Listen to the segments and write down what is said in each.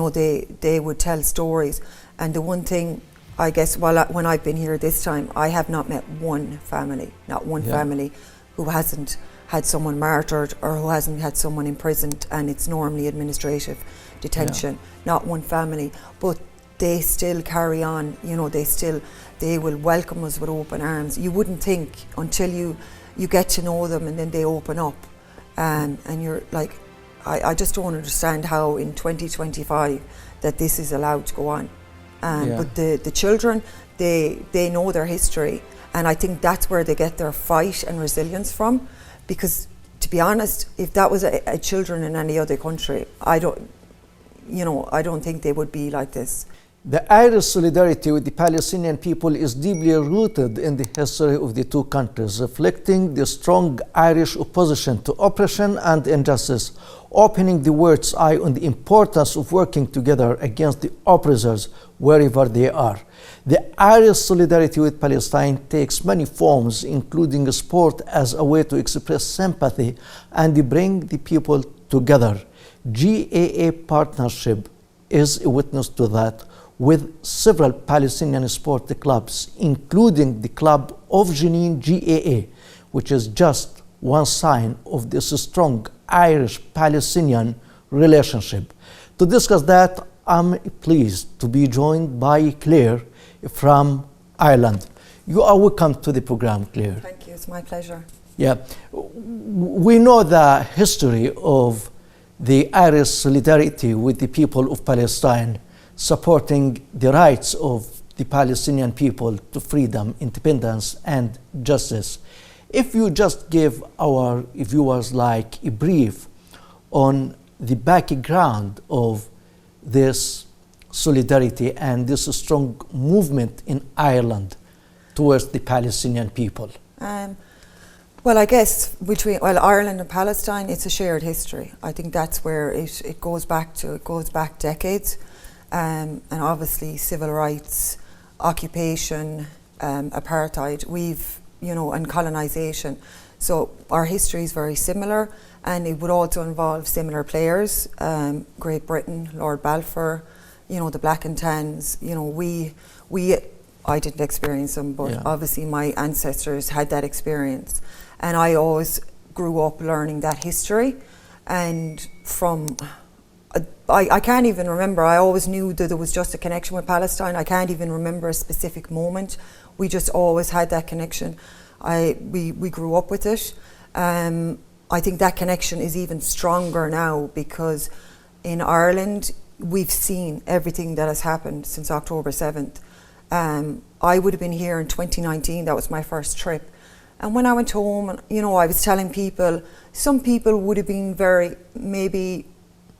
they would tell stories. And the one thing, I guess, when I've been here this time, I have not met one family, family who hasn't had someone martyred or who hasn't had someone imprisoned, and it's normally administrative detention. Not one family, but they still carry on. They will welcome us with open arms. You wouldn't think until you get to know them, and then they open up, and you're like, I just don't understand how in 2025 that this is allowed to go on. But the children, they know their history, and I think that's where they get their fight and resilience from. Because to be honest, if that was a children in any other country, I don't think they would be like this. The Irish solidarity with the Palestinian people is deeply rooted in the history of the two countries, reflecting the strong Irish opposition to oppression and injustice, opening the world's eye on the importance of working together against the oppressors wherever they are. The Irish solidarity with Palestine takes many forms, including sport as a way to express sympathy and bring the people together. GAA partnership is a witness to that, with several Palestinian sport clubs, including the Club of Jenin GAA, which is just one sign of this strong Irish-Palestinian relationship. To discuss that, I'm pleased to be joined by Claire from Ireland. You are welcome to the program, Claire. Thank you, it's my pleasure. Yeah, we know the history of the Irish solidarity with the people of Palestine, supporting the rights of the Palestinian people to freedom, independence, and justice. If you just give our viewers like a brief on the background of this solidarity and this strong movement in Ireland towards the Palestinian people. Well, I guess between Ireland and Palestine, it's a shared history. I think that's where it goes back to. It goes back decades. And obviously civil rights, occupation, apartheid, and colonization. So our history is very similar, and it would also involve similar players, Great Britain, Lord Balfour, the Black and Tans. I didn't experience them, but obviously my ancestors had that experience. And I always grew up learning that history, and I can't even remember. I always knew that there was just a connection with Palestine. I can't even remember a specific moment. We just always had that connection. We grew up with it. I think that connection is even stronger now because in Ireland, we've seen everything that has happened since October 7th. I would have been here in 2019. That was my first trip. And when I went home, I was telling people, some people would have been very, maybe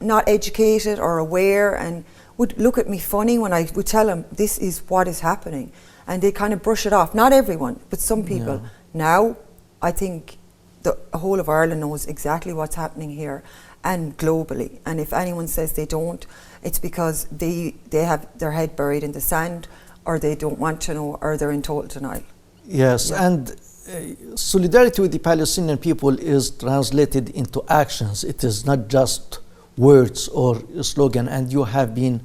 not educated or aware, and would look at me funny when I would tell them this is what is happening, and they kind of brush it off. Not everyone, but some people. Now I think the whole of Ireland knows exactly what's happening here and globally, and if anyone says they don't, it's because they have their head buried in the sand, or they don't want to know, or they're in total denial. Yes, and solidarity with the Palestinian people is translated into actions. It is not just words or a slogan, and you have been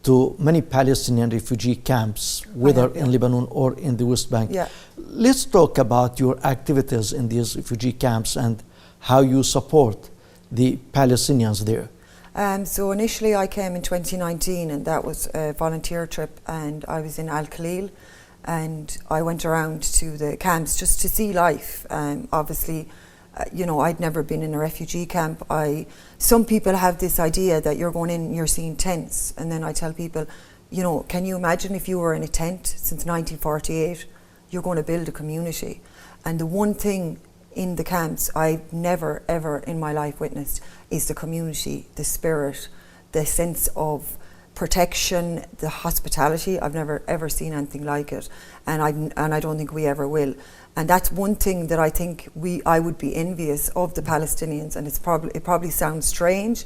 to many Palestinian refugee camps, whether in Lebanon or in the West Bank. Let's talk about your activities in these refugee camps and how you support the Palestinians there. So initially I came in 2019, and that was a volunteer trip, and I was in Al Khalil, and I went around to the camps just to see life. Obviously, I'd never been in a refugee camp. Some people have this idea that you're going in and you're seeing tents, and then I tell people, can you imagine if you were in a tent since 1948? You're going to build a community. And the one thing in the camps I've never ever in my life witnessed is the community, the spirit, the sense of protection, the hospitality. I've never ever seen anything like it, and I don't think we ever will. And that's one thing that I think I would be envious of the Palestinians, and it probably sounds strange,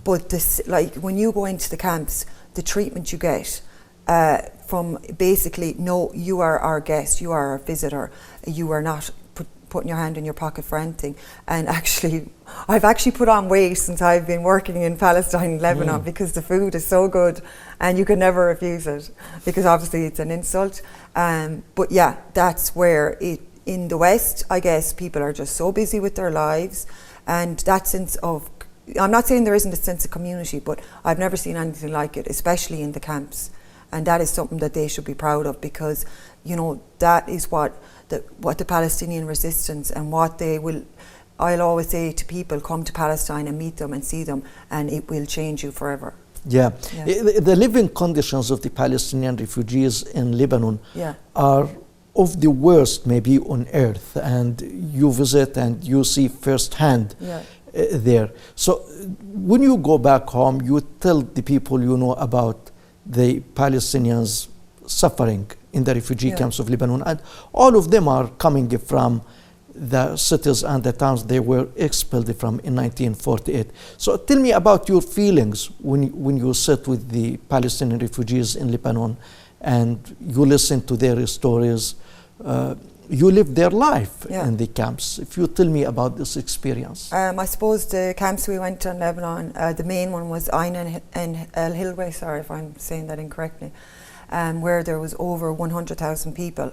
but this, like when you go into the camps, the treatment you get from basically, no, you are our guest, you are our visitor, you are not putting your hand in your pocket for anything. And actually, I've actually put on weight since I've been working in Palestine and Lebanon because the food is so good and you can never refuse it, because obviously it's an insult. But yeah, that's where in the West, I guess people are just so busy with their lives, and that sense of, I'm not saying there isn't a sense of community, but I've never seen anything like it, especially in the camps. And that is something that they should be proud of, because, you know, that is what the Palestinian resistance and what they will, I'll always say to people, come to Palestine and meet them and see them, and it will change you forever. Yeah. The living conditions of the Palestinian refugees in Lebanon are of the worst maybe on earth, and you visit and you see firsthand there. So when you go back home, you tell the people you know about the Palestinians suffering in the refugee camps of Lebanon, and all of them are coming from the cities and the towns they were expelled from in 1948. So tell me about your feelings when you sit with the Palestinian refugees in Lebanon and you listen to their stories. You live their life in the camps. If you tell me about this experience. I suppose the camps we went to in Lebanon, the main one was Ain and El Hilwe, sorry if I'm saying that incorrectly, where there was over 100,000 people.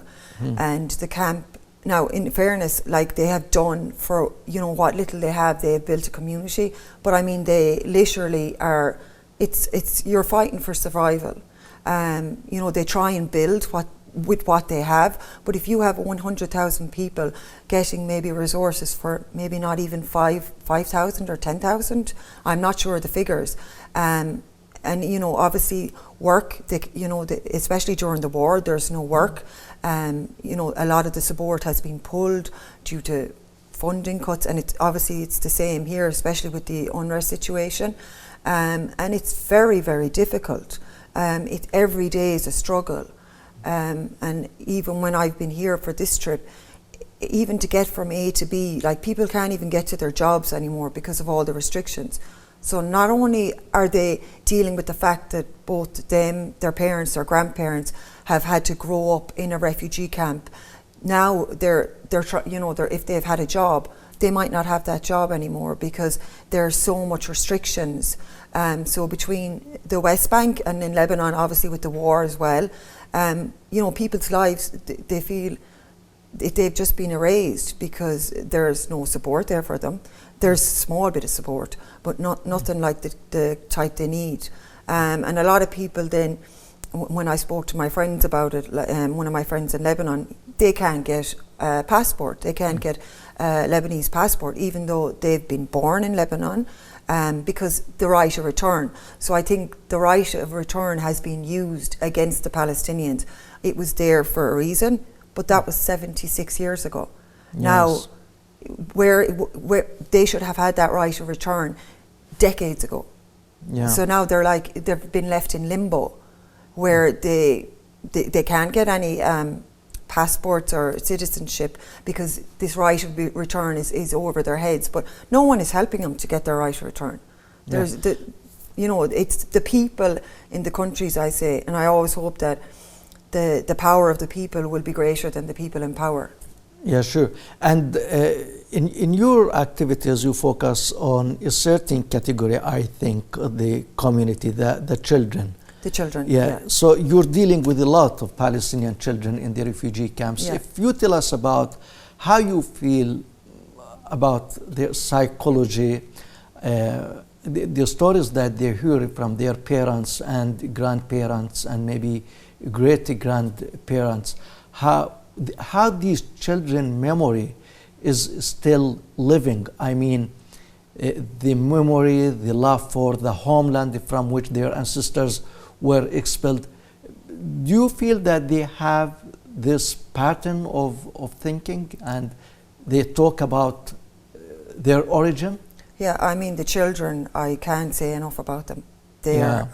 And the camp, now in fairness, like they have done for, you know, what little they have built a community, but I mean they literally are, it's you're fighting for survival. You know, they try and build with what they have, but if you have 100,000 people getting maybe resources for maybe not even 5,000 or 10,000, I'm not sure of the figures, and you know, obviously work, especially during the war, there's no work. You know, a lot of the support has been pulled due to funding cuts, and it's the same here, especially with the UNRWA situation, and it's very, very difficult. Every day is a struggle. And even when I've been here for this trip, even to get from A to B, like people can't even get to their jobs anymore because of all the restrictions. So not only are they dealing with the fact that both them, their parents, their grandparents have had to grow up in a refugee camp, now if they've had a job, they might not have that job anymore because there are so much restrictions. So between the West Bank and in Lebanon, obviously with the war as well, you know, people's lives, they feel they've just been erased because there's no support there for them. There's a small bit of support, but nothing like the type they need. And a lot of people then, when I spoke to my friends about it, one of my friends in Lebanon, they can't get a passport. They can't get a Lebanese passport, even though they've been born in Lebanon, because the right of return. So I think the right of return has been used against the Palestinians. It was there for a reason, but that was 76 years ago. Yes. Now, where they should have had that right of return decades ago. Yeah. So now they've been left in limbo, where they can't get any passports or citizenship because this right of return is over their heads. But no one is helping them to get their right of return. There's it's the people in the countries, I say, and I always hope that the power of the people will be greater than the people in power. Yeah, sure. And in your activities, you focus on a certain category, I think, the community, the children. The children, yeah. So you're dealing with a lot of Palestinian children in the refugee camps. Yeah. If you tell us about how you feel about their psychology, the stories that they hear from their parents and grandparents and maybe great-grandparents, how these children memory is still living. I mean, the memory, the love for the homeland from which their ancestors were expelled. Do you feel that they have this pattern of thinking and they talk about their origin? Yeah, I mean, the children, I can't say enough about them. They are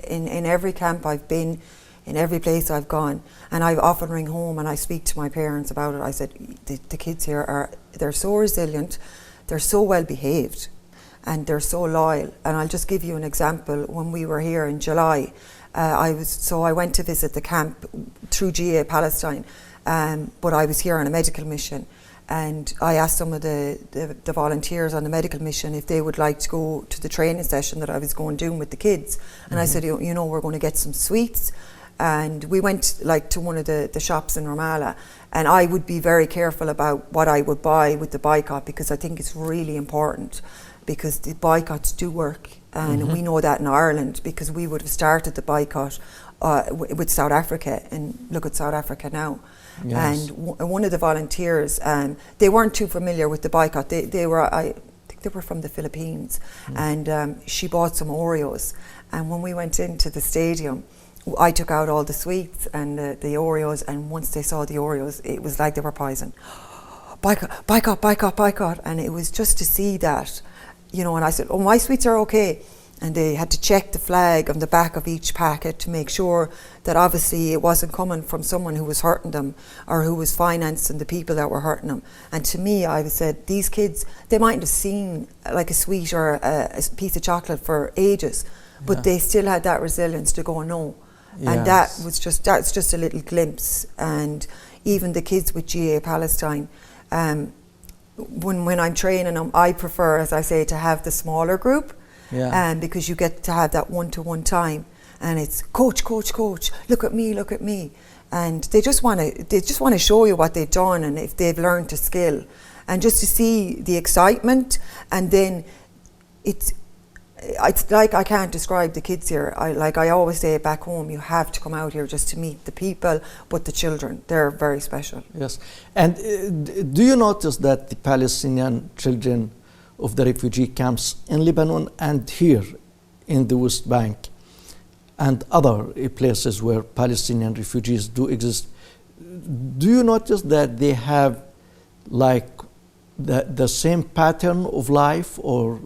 in every camp I've been, in every place I've gone, and I've often ring home and I speak to my parents about it. I said, the kids here they're so resilient, they're so well behaved, and they're so loyal. And I'll just give you an example. When we were here in July, I went to visit the camp through GA Palestine, but I was here on a medical mission. And I asked some of the volunteers on the medical mission if they would like to go to the training session that I was going doing with the kids. And I said, you know, we're going to get some sweets. And we went like to one of the shops in Ramallah, and I would be very careful about what I would buy with the boycott, because I think it's really important, because the boycotts do work. And we know that in Ireland, because we would have started the boycott with South Africa, and look at South Africa now. Yes. And one of the volunteers, they weren't too familiar with the boycott. They were, I think they were from the Philippines, and she bought some Oreos. And when we went into the stadium, I took out all the sweets and the Oreos, and once they saw the Oreos, it was like they were poison. Boycott, boycott, boycott, boycott. And it was just to see that, you know, and I said, oh, my sweets are okay. And they had to check the flag on the back of each packet to make sure that obviously it wasn't coming from someone who was hurting them or who was financing the people that were hurting them. And to me, I said, these kids, they mightn't have seen like a sweet or a piece of chocolate for ages, but they still had that resilience to go, no. And that's just a little glimpse. And even the kids with GA Palestine, when I'm training them, I prefer, as I say, to have the smaller group. Because you get to have that one-to-one time, and it's coach, coach, coach. Look at me, look at me, and they just want to show you what they've done and if they've learned a skill, and just to see the excitement. And then it's like, I can't describe the kids here. I always say back home, you have to come out here just to meet the people, but the children, they're very special. Yes, and do you notice that the Palestinian children of the refugee camps in Lebanon and here in the West Bank and other places where Palestinian refugees do exist, do you notice that they have like the same pattern of life, or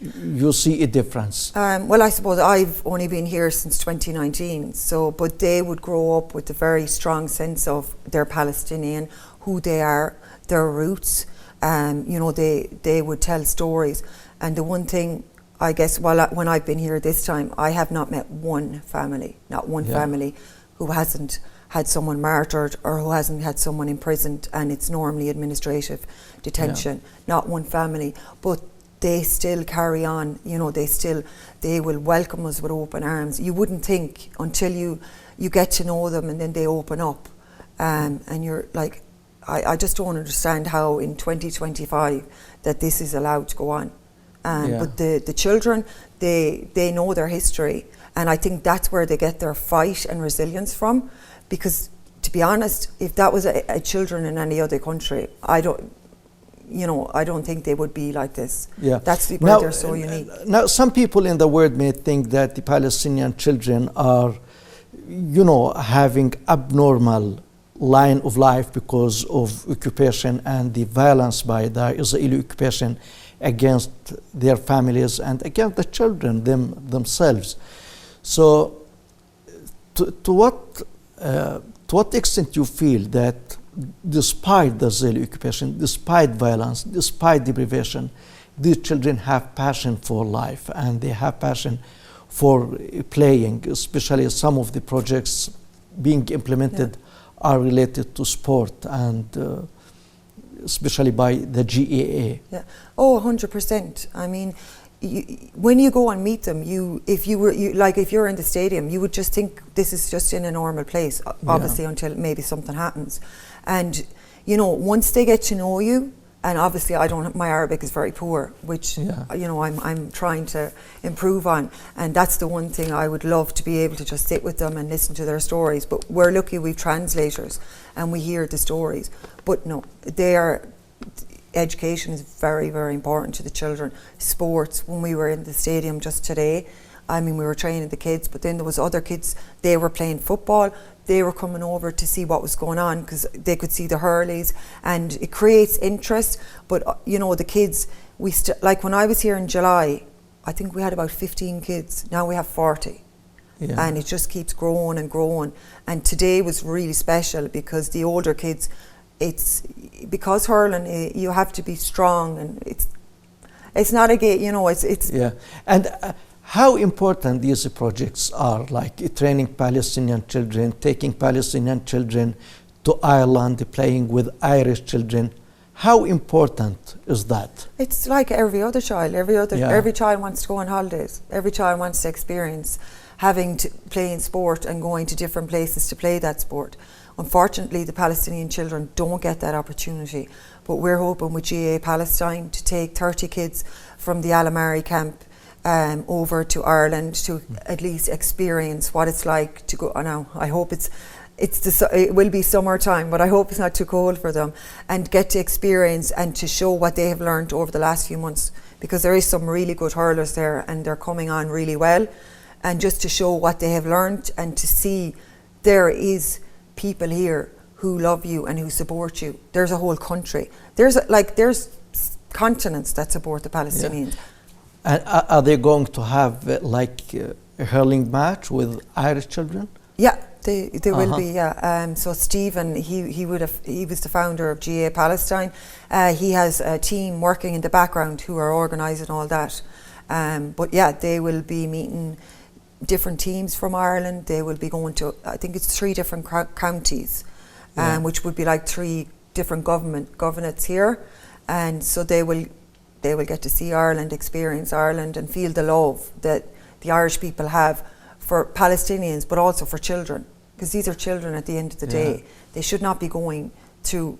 you see a difference? Well, I suppose I've only been here since 2019, but they would grow up with a very strong sense of their Palestinian, who they are, their roots. You know, they would tell stories. And the one thing, I guess, when I've been here this time, I have not met one family, not one family, who hasn't had someone martyred or who hasn't had someone imprisoned, and it's normally administrative detention. Not one family, but they still carry on. You know, they will welcome us with open arms. You wouldn't think until you get to know them, and then they open up, and you're like, I just don't understand how in 2025 that this is allowed to go on. But the children, they know their history, and I think that's where they get their fight and resilience from. Because to be honest, if that was a children in any other country, I don't think they would be like this. That's why they're so unique. Now, some people in the world may think that the Palestinian children are, you know, having abnormal line of life because of occupation and the violence by the Israeli occupation against their families and against the children themselves. So to what extent you feel that despite the Israeli occupation, despite violence, despite deprivation, these children have passion for life and they have passion for playing, especially some of the projects being implemented are related to sport, and especially by the GAA. Oh, 100%. I mean, when you go and meet them, if you're in the stadium, you would just think this is just in a normal place, obviously, until maybe something happens. And you know, once they get to know you, and obviously my Arabic is very poor, which you know, I'm trying to improve on, and that's the one thing I would love to be able to just sit with them and listen to their stories. But we're lucky we've translators and we hear the stories. But no, education is very, very important to the children. Sports, when we were in the stadium just today, I mean, we were training the kids, but then there was other kids, they were playing football. They were coming over to see what was going on because they could see the hurleys, and it creates interest. But you know, the kids, like when I was here in July, I think we had about 15 kids. Now we have 40. And it just keeps growing and growing. And today was really special because the older kids, because hurling, you have to be strong, and it's not a game, you know, it's And how important these projects are, like training Palestinian children, taking Palestinian children to Ireland, playing with Irish children. How important is that? It's like every other child. Yeah. Every child wants to go on holidays. Every child wants to experience having to play in sport and going to different places to play that sport. Unfortunately, the Palestinian children don't get that opportunity. But we're hoping with GA Palestine to take 30 kids from the Al Amari camp over to Ireland to at least experience what it's like to go. Now, I hope it will be summertime, but I hope it's not too cold for them, and get to experience and to show what they have learned over the last few months, because there is some really good hurlers there and they're coming on really well, and just to show what they have learned and to see there is people here who love you and who support you. There's a whole country. There's continents that support the Palestinians. Yeah. And are they going to have a hurling match with Irish children? Yeah, they will be. Yeah. So Stephen, he was the founder of GA Palestine. He has a team working in the background who are organising all that. But yeah, they will be meeting different teams from Ireland. They will be going to, I think it's 3 different counties, which would be like 3 different governorates here, and so they will get to see Ireland, experience Ireland, and feel the love that the Irish people have for Palestinians, but also for children, because these are children at the end of the day. They should not be going through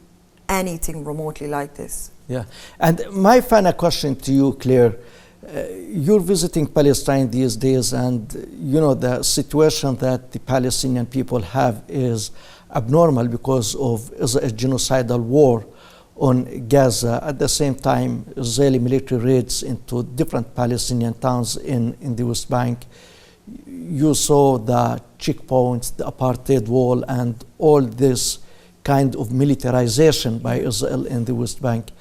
anything remotely like this. Yeah, and my final question to you, Claire, you're visiting Palestine these days, and you know the situation that the Palestinian people have is abnormal because of a genocidal war on Gaza. At the same time, Israeli military raids into different Palestinian towns in the West Bank. You saw the checkpoints, the apartheid wall, and all this kind of militarization by Israel in the West Bank.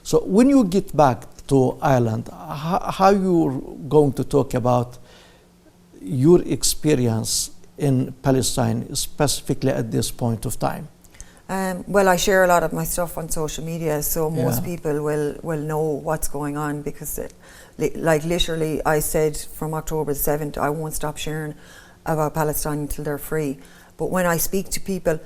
So when you get back to Ireland, how you're going to talk about your experience in Palestine, specifically at this point of time? Well, I share a lot of my stuff on social media, so most people will know what's going on, because like literally I said from October the 7th, I won't stop sharing about Palestine until they're free. But when I speak to people,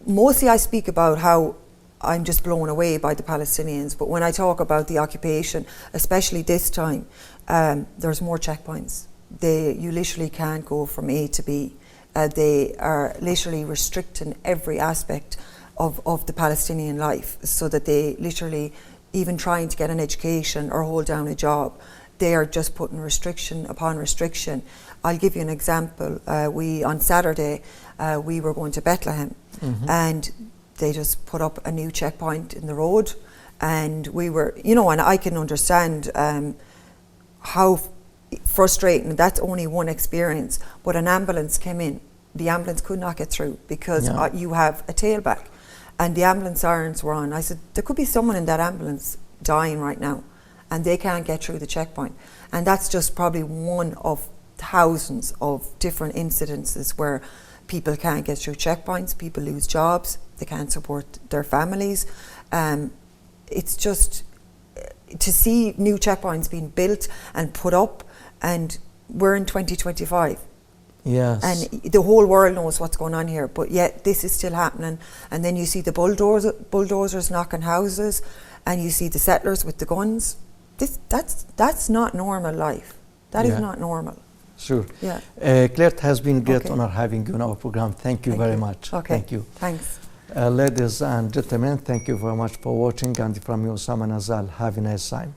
mostly I speak about how I'm just blown away by the Palestinians. But when I talk about the occupation, especially this time, there's more checkpoints. You literally can't go from A to B. They are literally restricting every aspect of the Palestinian life, so that they literally, even trying to get an education or hold down a job, they are just putting restriction upon restriction. I'll give you an example. On Saturday, we were going to Bethlehem, and they just put up a new checkpoint in the road, and we were, and I can understand how frustrating. That's only one experience, but an ambulance came in. The ambulance could not get through because you have a tailback, and the ambulance sirens were on. I said, there could be someone in that ambulance dying right now, and they can't get through the checkpoint. And that's just probably one of thousands of different incidences where people can't get through checkpoints, people lose jobs, they can't support their families. It's just to see new checkpoints being built and put up, and we're in 2025. Yes. And the whole world knows what's going on here, but yet this is still happening. And then you see the bulldozers knocking houses, and you see the settlers with the guns. That's not normal life. That is not normal. Sure. Yeah. Claire, it has been a great honor having you on our program. Thank you very much. Okay. Thank you. Thanks. Ladies and gentlemen, thank you very much for watching, and from you, Osama Nazal. Have a nice time.